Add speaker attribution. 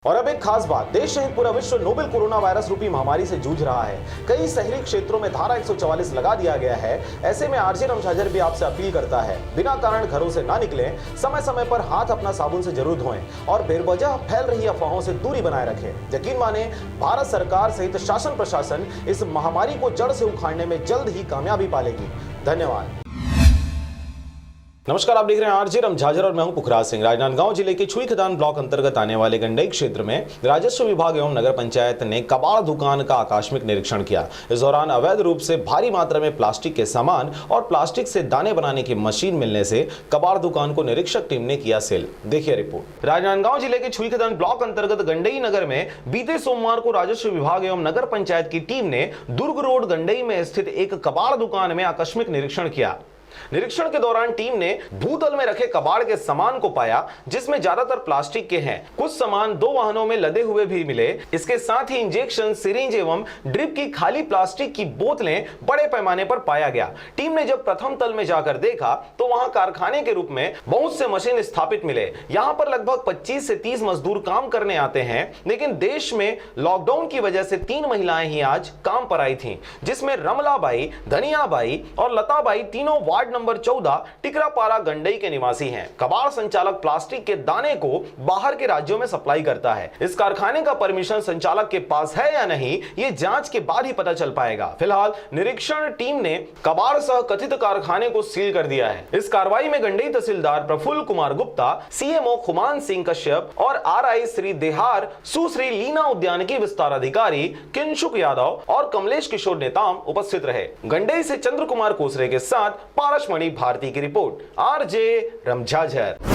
Speaker 1: और अब एक खास बात, देश सहित पूरा विश्व नोवेल कोरोना वायरस रूपी महामारी से जूझ रहा है। कई शहरी क्षेत्रों में धारा 144 लगा दिया गया है। ऐसे में आरजे रमझाझर भी आपसे अपील करता है, बिना कारण घरों से ना निकलें, समय समय पर हाथ अपना साबुन से जरूर धोएं और बेवजह फैल रही अफवाहों से दूरी बनाए रखें। यकीन माने, भारत सरकार सहित शासन प्रशासन इस महामारी को जड़ से उखाड़ने में जल्द ही कामयाबी पालेगी। धन्यवाद। नमस्कार, आप देख रहे हैं आरजे रमझाझर और मैं हूं पुखराज सिंह। राजनांदगांव जिले के छुई खदान ब्लॉक अंतर्गत आने वाले गंडई क्षेत्र में राजस्व विभाग एवं नगर पंचायत ने कबाड़ दुकान का आकस्मिक निरीक्षण किया। इस दौरान अवैध रूप से भारी मात्रा में प्लास्टिक के सामान और प्लास्टिक से दाने बनाने की मशीन मिलने से कबाड़ दुकान को निरीक्षक टीम ने किया सील। देखिए रिपोर्ट। राजनांदगांव जिले के छुई खदान ब्लॉक अंतर्गत गंडई नगर में बीते सोमवार को राजस्व विभाग एवं नगर पंचायत की टीम ने दुर्ग रोड गंडई में स्थित एक कबाड़ दुकान में आकस्मिक निरीक्षण किया। निरीक्षण के दौरान टीम ने भूतल में रखे कबाड़ के सामान को पाया, जिसमें ज्यादातर प्लास्टिक के हैं। कुछ सामान 2 वाहनों में लदे हुए भी मिले। इसके साथ ही इंजेक्शन, सिरिंज एवं ड्रिप की खाली प्लास्टिक की बोतलें बड़े पैमाने पर पाया गया। टीम ने जब प्रथम तल में जाकर देखा तो वहां कारखाने के रूप में बहुत से मशीन स्थापित मिले। यहां पर लगभग 25 से 30 मजदूर काम करने आते हैं, लेकिन देश में लॉकडाउन की वजह से 3 महिलाएं ही आज काम पर आई थी, जिसमें रमलाबाई, धनियाबाई और लताबाई तीनों वार्ड नंबर 14 टिकरापारा गंडई के निवासी हैं। कबाड़ संचालक प्लास्टिक के दाने को बाहर के राज्यों में सप्लाई करता है। इस कारखाने का परमिशन संचालक के पास है या नहीं, ये जांच के बाद ही पता चल पाएगा। फिलहाल निरीक्षण टीम ने कबाड़ सह कथित कारखाने को सील कर दिया है। इस कार्रवाई में गंडई तहसीलदार प्रफुल्ल कुमार गुप्ता, सीएमओ खुमान सिंह कश्यप और आरआई श्री देहार, सुश्री लीना उद्यानिकी विस्तार अधिकारी किंशुक यादव और कमलेश किशोर नेताम उपस्थित रहे। गंडई से चंद्र कुमार कोसरे के साथ पारसमणि भारती की रिपोर्ट, आरजे रमझाझर।